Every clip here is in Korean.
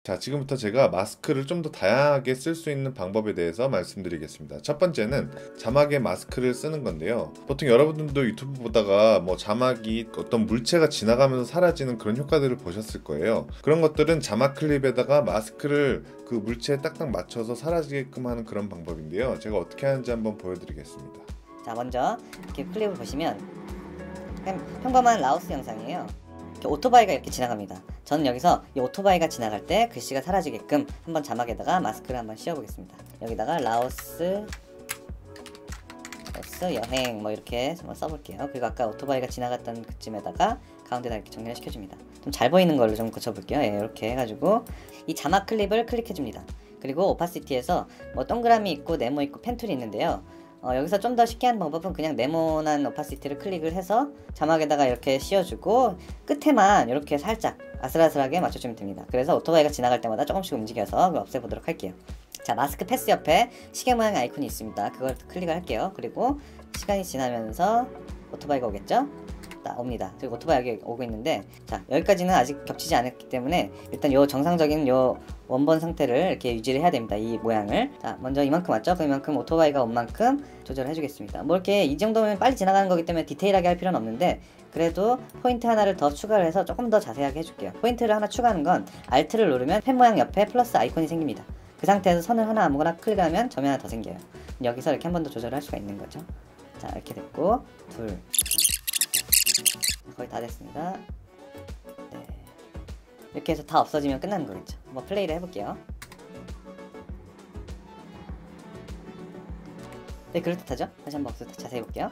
자, 지금부터 제가 마스크를 좀 더 다양하게 쓸 수 있는 방법에 대해서 말씀드리겠습니다. 첫 번째는 자막에 마스크를 쓰는 건데요. 보통 여러분들도 유튜브 보다가 뭐 자막이 어떤 물체가 지나가면서 사라지는 그런 효과들을 보셨을 거예요. 그런 것들은 자막 클립에다가 마스크를 그 물체에 딱딱 맞춰서 사라지게끔 하는 그런 방법인데요. 제가 어떻게 하는지 한번 보여드리겠습니다. 자, 먼저 이렇게 클립을 보시면 그냥 평범한 라오스 영상이에요. 이렇게 오토바이가 이렇게 지나갑니다. 저는 여기서 이 오토바이가 지나갈 때 글씨가 사라지게끔 한번 자막에다가 마스크를 한번 씌워보겠습니다. 여기다가 라오스 여행 뭐 이렇게 한번 써볼게요. 그리고 아까 오토바이가 지나갔던 그쯤에다가 가운데다 이렇게 정리를 시켜줍니다. 좀 잘 보이는 걸로 좀 고쳐볼게요. 예, 이렇게 해가지고 이 자막 클립을 클릭해줍니다. 그리고 오파시티에서 뭐 동그라미 있고 네모 있고 펜툴이 있는데요. 여기서 좀 더 쉽게 하는 방법은 그냥 네모난 오파시티를 클릭을 해서 자막에다가 이렇게 씌워주고 끝에만 이렇게 살짝 아슬아슬하게 맞춰주면 됩니다. 그래서 오토바이가 지나갈 때마다 조금씩 움직여서 그걸 없애보도록 할게요. 자, 마스크 패스 옆에 시계 모양 아이콘이 있습니다. 그걸 클릭을 할게요. 그리고 시간이 지나면서 오토바이가 오겠죠? 딱 옵니다. 그리고 오토바이 여기 오고 있는데, 자, 여기까지는 아직 겹치지 않았기 때문에 일단 요 정상적인 요 원본 상태를 이렇게 유지를 해야 됩니다. 이 모양을. 자, 먼저 이만큼 왔죠? 그럼 이만큼 오토바이가 온 만큼 조절을 해주겠습니다. 뭐 이렇게 이 정도면 빨리 지나가는 거기 때문에 디테일하게 할 필요는 없는데, 그래도 포인트 하나를 더 추가를 해서 조금 더 자세하게 해줄게요. 포인트를 하나 추가하는 건 Alt를 누르면 펜 모양 옆에 플러스 아이콘이 생깁니다. 그 상태에서 선을 하나 아무거나 클릭하면 점이 하나 더 생겨요. 여기서 이렇게 한 번 더 조절을 할 수가 있는 거죠. 자, 이렇게 됐고, 둘. 거의 다 됐습니다. 네. 이렇게 해서 다 없어지면 끝나는 거겠죠. 한번 플레이를 해볼게요. 네, 그럴듯하죠? 다시 한번 자세히 볼게요.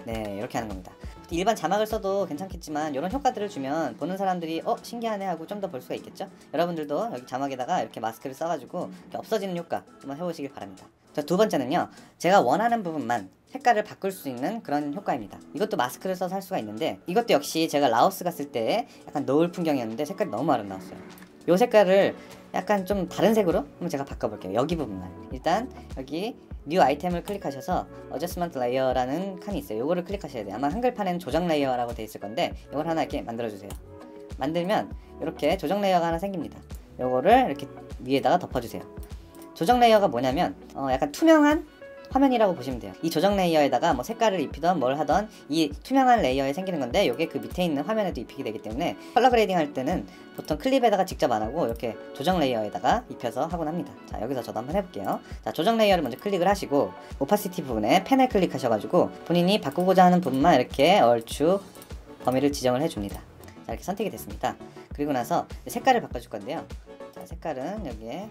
네, 이렇게 하는 겁니다. 일반 자막을 써도 괜찮겠지만 이런 효과들을 주면 보는 사람들이 신기하네 하고 좀 더 볼 수가 있겠죠? 여러분들도 여기 자막에다가 이렇게 마스크를 써가지고 이렇게 없어지는 효과 한번 해보시길 바랍니다. 자, 두 번째는요, 제가 원하는 부분만 색깔을 바꿀 수 있는 그런 효과입니다. 이것도 마스크를 써서 할 수가 있는데, 이것도 역시 제가 라오스 갔을 때 약간 노을 풍경이었는데 색깔이 너무 아름다웠어요. 이 색깔을 약간 좀 다른 색으로 한번 제가 바꿔볼게요. 여기 부분만. 일단 여기 뉴 아이템을 클릭하셔서 어저스먼트 레이어라는 칸이 있어요. 요거를 클릭하셔야 돼요. 아마 한글판에는 조정 레이어라고 되어 있을 건데 이걸 하나 이렇게 만들어주세요. 만들면 이렇게 조정 레이어가 하나 생깁니다. 요거를 이렇게 위에다가 덮어주세요. 조정 레이어가 뭐냐면 약간 투명한 화면이라고 보시면 돼요. 이 조정 레이어에다가 뭐 색깔을 입히던 뭘 하던 이 투명한 레이어에 생기는 건데, 요게 그 밑에 있는 화면에도 입히게 되기 때문에 컬러 그레이딩 할 때는 보통 클립에다가 직접 안 하고 이렇게 조정 레이어에다가 입혀서 하곤 합니다. 자, 여기서 저도 한번 해볼게요. 자, 조정 레이어를 먼저 클릭을 하시고 오파시티 부분에 펜을 클릭하셔가지고 본인이 바꾸고자 하는 부분만 이렇게 얼추 범위를 지정을 해줍니다. 자, 이렇게 선택이 됐습니다. 그리고 나서 색깔을 바꿔줄 건데요. 자, 색깔은 여기에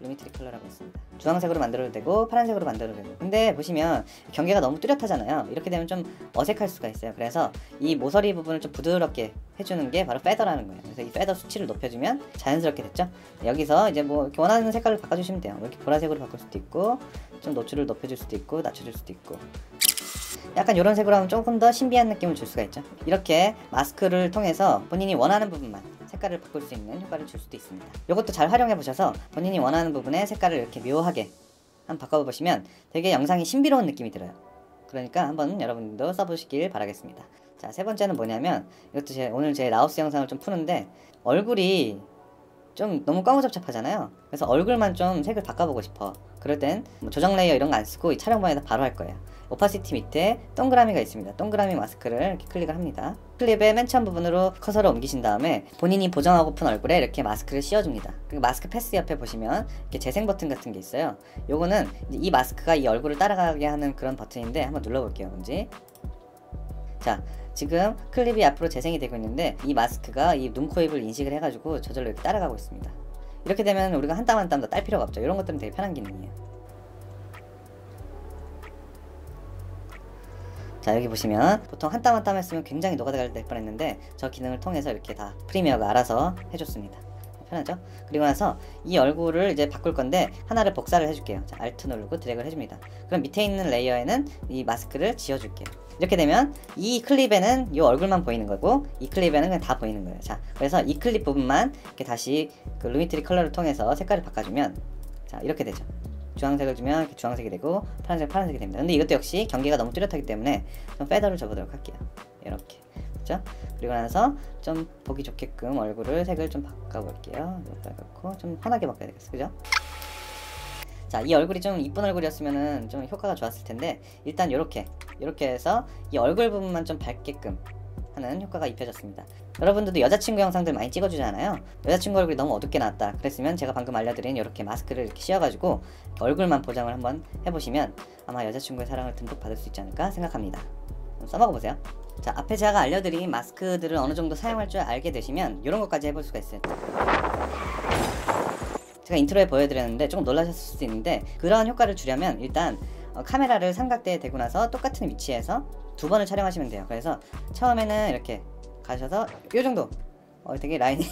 루미트리 컬러라고 있습니다. 주황색으로 만들어도 되고 파란색으로 만들어도 되고. 근데 보시면 경계가 너무 뚜렷하잖아요. 이렇게 되면 좀 어색할 수가 있어요. 그래서 이 모서리 부분을 좀 부드럽게 해주는 게 바로 페더라는 거예요. 그래서 이 페더 수치를 높여주면 자연스럽게 됐죠. 여기서 이제 뭐 이렇게 원하는 색깔을 바꿔주시면 돼요. 이렇게 보라색으로 바꿀 수도 있고, 좀 노출을 높여줄 수도 있고, 낮춰줄 수도 있고. 약간 이런 색으로 하면 조금 더 신비한 느낌을 줄 수가 있죠. 이렇게 마스크를 통해서 본인이 원하는 부분만 색깔을 바꿀 수 있는 효과를 줄 수도 있습니다. 이것도 잘 활용해 보셔서 본인이 원하는 부분에 색깔을 이렇게 묘하게 한번 바꿔보시면 되게 영상이 신비로운 느낌이 들어요. 그러니까 한번 여러분들도 써보시길 바라겠습니다. 자, 세 번째는 뭐냐면, 이것도 오늘 제 라오스 영상을 좀 푸는데 얼굴이 좀 너무 까무잡잡하잖아요. 그래서 얼굴만 좀 색을 바꿔보고 싶어. 그럴 땐 뭐 조정 레이어 이런 거 안 쓰고 이 촬영본에다 바로 할 거예요. 오파시티 밑에 동그라미가 있습니다. 동그라미 마스크를 이렇게 클릭을 합니다. 클립의 맨 처음 부분으로 커서를 옮기신 다음에 본인이 보정하고픈 얼굴에 이렇게 마스크를 씌워줍니다. 그리고 마스크 패스 옆에 보시면 이렇게 재생 버튼 같은 게 있어요. 요거는 이 마스크가 이 얼굴을 따라가게 하는 그런 버튼인데 한번 눌러볼게요. 뭔지. 자, 지금 클립이 앞으로 재생이 되고 있는데 이 마스크가 이 눈, 코, 입을 인식을 해가지고 저절로 이렇게 따라가고 있습니다. 이렇게 되면 우리가 한 땀 한 땀 더 딸 필요가 없죠. 이런 것들은 되게 편한 기능이에요. 자, 여기 보시면 보통 한 땀 한 땀 했으면 굉장히 노가다가 될 뻔했는데 저 기능을 통해서 이렇게 다 프리미어가 알아서 해줬습니다. 편하죠? 그리고 나서 이 얼굴을 이제 바꿀 건데 하나를 복사를 해줄게요. 자, Alt 누르고 드래그를 해줍니다. 그럼 밑에 있는 레이어에는 이 마스크를 지워줄게요. 이렇게 되면 이 클립에는 이 얼굴만 보이는 거고 이 클립에는 그냥 다 보이는 거예요. 자, 그래서 이 클립 부분만 이렇게 다시 그 루미트리 컬러를 통해서 색깔을 바꿔주면 자, 이렇게 되죠. 주황색을 주면 이렇게 주황색이 되고 파란색이 됩니다. 근데 이것도 역시 경계가 너무 뚜렷하기 때문에 좀 페더를 줘보도록 할게요. 이렇게 되겠죠. 그리고 나서 좀 보기 좋게끔 얼굴을 색을 좀 바꿔볼게요. 빨갛고 좀 환하게 바꿔야 되겠어, 그죠? 자, 이 얼굴이 좀 이쁜 얼굴이었으면은 좀 효과가 좋았을 텐데, 일단 요렇게 해서 이 얼굴 부분만 좀 밝게끔 하는 효과가 입혀졌습니다. 여러분들도 여자친구 영상들 많이 찍어주잖아요. 여자친구 얼굴이 너무 어둡게 나왔다 그랬으면 제가 방금 알려드린 이렇게 마스크를 이렇게 씌워가지고 얼굴만 보정을 한번 해보시면 아마 여자친구의 사랑을 듬뿍 받을 수 있지 않을까 생각합니다. 써먹어보세요. 자, 앞에 제가 알려드린 마스크들을 어느 정도 사용할 줄 알게 되시면 이런 것까지 해볼 수가 있어요. 제가 인트로에 보여드렸는데 조금 놀라셨을 수도 있는데, 그런 효과를 주려면 일단 카메라를 삼각대에 대고 나서 똑같은 위치에서 2번을 촬영하시면 돼요. 그래서 처음에는 이렇게 가셔서 요 정도 되게 라인이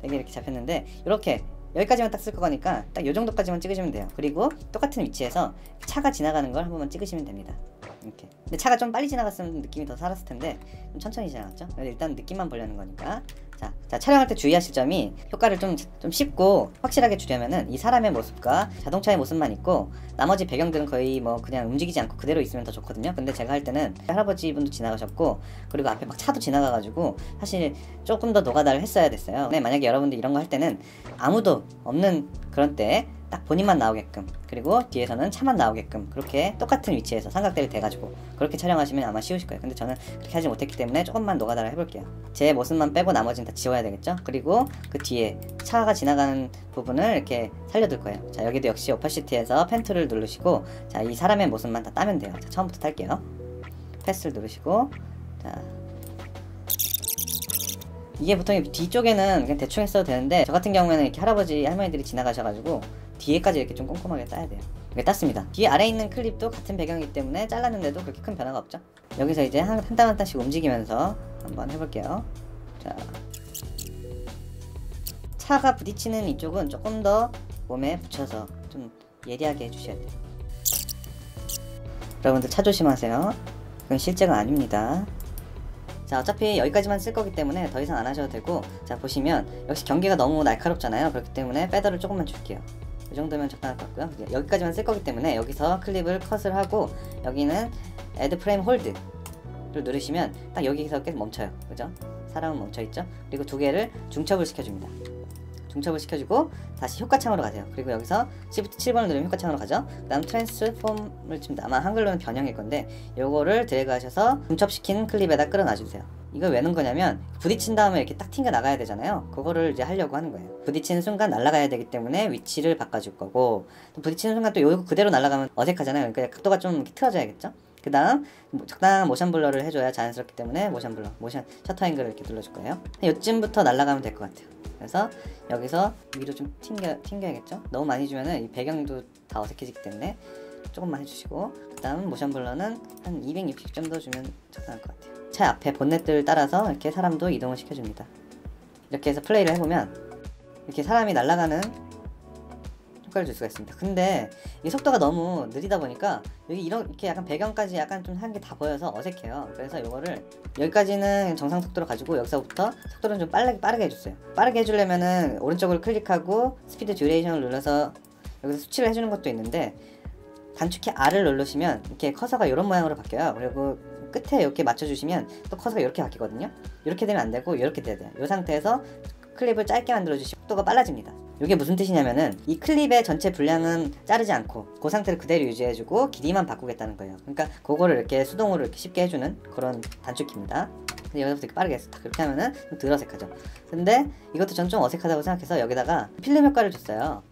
되게 이렇게 잡혔는데, 이렇게 여기까지만 딱 쓸 거니까 딱 요 정도까지만 찍으시면 돼요. 그리고 똑같은 위치에서 차가 지나가는 걸 한 번만 찍으시면 됩니다. 이렇게. 근데 차가 좀 빨리 지나갔으면 느낌이 더 살았을 텐데 좀 천천히 지나갔죠. 일단 느낌만 보려는 거니까. 자, 촬영할 때 주의하실 점이, 효과를 좀 쉽고 확실하게 주려면은 이 사람의 모습과 자동차의 모습만 있고 나머지 배경들은 거의 뭐 그냥 움직이지 않고 그대로 있으면 더 좋거든요. 근데 제가 할 때는 할아버지 분도 지나가셨고, 그리고 앞에 막 차도 지나가가지고 사실 조금 더 노가다를 했어야 됐어요. 네, 만약에 여러분들 이런 거 할 때는 아무도 없는 그런 때 딱 본인만 나오게끔, 그리고 뒤에서는 차만 나오게끔 그렇게 똑같은 위치에서 삼각대를 대가지고 그렇게 촬영하시면 아마 쉬우실 거예요. 근데 저는 그렇게 하지 못했기 때문에 조금만 노가다를 해볼게요. 제 모습만 빼고 나머지는 다 지워야 되겠죠. 그리고 그 뒤에 차가 지나가는 부분을 이렇게 살려둘 거예요. 자, 여기도 역시 오파시티에서 펜 툴을 누르시고, 자, 이 사람의 모습만 다 따면 돼요. 자, 처음부터 탈게요. 패스를 누르시고, 자, 이게 보통 뒤쪽에는 그냥 대충 했어도 되는데, 저 같은 경우에는 이렇게 할아버지 할머니들이 지나가셔가지고 뒤에까지 이렇게 좀 꼼꼼하게 따야 돼요. 이렇게 땄습니다. 뒤에 아래에 있는 클립도 같은 배경이기 때문에 잘랐는데도 그렇게 큰 변화가 없죠. 여기서 이제 한 땀 한 땀씩 움직이면서 한번 해볼게요. 자, 차가 부딪히는 이쪽은 조금 더 몸에 붙여서 좀 예리하게 해주셔야 돼요. 여러분들 차 조심하세요. 그건 실제가 아닙니다. 자, 어차피 여기까지만 쓸 거기 때문에 더 이상 안 하셔도 되고, 자, 보시면 역시 경계가 너무 날카롭잖아요. 그렇기 때문에 패더를 조금만 줄게요. 이 정도면 적당할 것 같고요. 여기까지만 쓸 거기 때문에 여기서 클립을 컷을 하고, 여기는 Add Frame Hold를 누르시면 딱 여기서 계속 멈춰요. 그죠? 사람은 멈춰있죠? 그리고 두 개를 중첩을 시켜줍니다. 중첩을 시켜주고 다시 효과창으로 가세요. 그리고 여기서 Shift 7번을 누르면 효과창으로 가죠. 그 다음 트랜스폼을 칩니다. 아마 한글로는 변형일 건데, 요거를 드래그 하셔서 중첩시킨 클립에다 끌어놔주세요. 이걸 왜 넣은 거냐면, 부딪힌 다음에 이렇게 딱 튕겨 나가야 되잖아요. 그거를 이제 하려고 하는 거예요. 부딪히는 순간 날아가야 되기 때문에 위치를 바꿔줄 거고, 또 부딪히는 순간 또 요거 그대로 날아가면 어색하잖아요. 그러니까 각도가 좀 이렇게 틀어져야겠죠. 그 다음 적당한 모션 블러를 해줘야 자연스럽기 때문에 모션 블러, 모션 셔터 앵글을 이렇게 눌러줄 거예요. 요쯤부터 날아가면 될 것 같아요. 그래서 여기서 위로 좀 튕겨야겠죠. 너무 많이 주면은 이 배경도 다 어색해지기 때문에 조금만 해주시고, 그 다음 모션 블러는 한 260 정도 주면 적당할 것 같아요. 차 앞에 본넷들 따라서 이렇게 사람도 이동을 시켜줍니다. 이렇게 해서 플레이를 해보면 이렇게 사람이 날아가는 효과를 줄 수가 있습니다. 근데 이 속도가 너무 느리다 보니까 여기 이렇게 약간 배경까지 약간 좀 한 게 다 보여서 어색해요. 그래서 이거를 여기까지는 정상 속도로 가지고 여기서부터 속도를 좀 빠르게 해주세요. 빠르게 해주려면은 오른쪽을 클릭하고 스피드 듀레이션을 눌러서 여기서 수치를 해주는 것도 있는데, 단축키 R을 누르시면 이렇게 커서가 이런 모양으로 바뀌어요. 그리고 끝에 이렇게 맞춰주시면 또 커서가 이렇게 바뀌거든요. 이렇게 되면 안 되고 이렇게 돼야 돼요. 이 상태에서 클립을 짧게 만들어주시면 속도가 빨라집니다. 이게 무슨 뜻이냐면은, 이 클립의 전체 분량은 자르지 않고 그 상태를 그대로 유지해주고 길이만 바꾸겠다는 거예요. 그러니까 그거를 이렇게 수동으로 이렇게 쉽게 해주는 그런 단축키입니다. 근데 여기서부터 이렇게 빠르게 해서 그렇게 하면은 좀 덜 어색하죠. 근데 이것도 전 좀 어색하다고 생각해서 여기다가 필름 효과를 줬어요.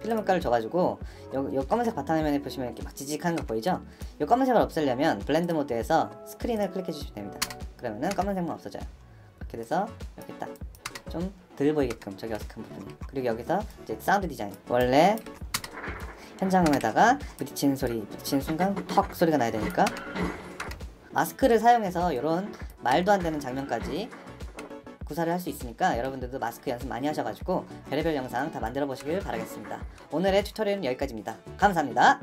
필름 효과를 줘가지고 요 검은색 바탕화면에 보시면 이렇게 막 지직하는 거 보이죠? 요 검은색을 없애려면 블렌드 모드에서 스크린을 클릭해 주시면 됩니다. 그러면은 검은색만 없어져요. 이렇게 돼서 이렇게 딱 좀 덜 보이게끔, 저기 어색한 부분이. 그리고 여기서 이제 사운드 디자인, 원래 현장음에다가 부딪히는 순간 턱 소리가 나야 되니까 마스크를 사용해서 이런 말도 안 되는 장면까지 구사를 할 수 있으니까 여러분들도 마스크 연습 많이 하셔가지고 별의별 영상 다 만들어 보시길 바라겠습니다. 오늘의 튜토리얼은 여기까지입니다. 감사합니다.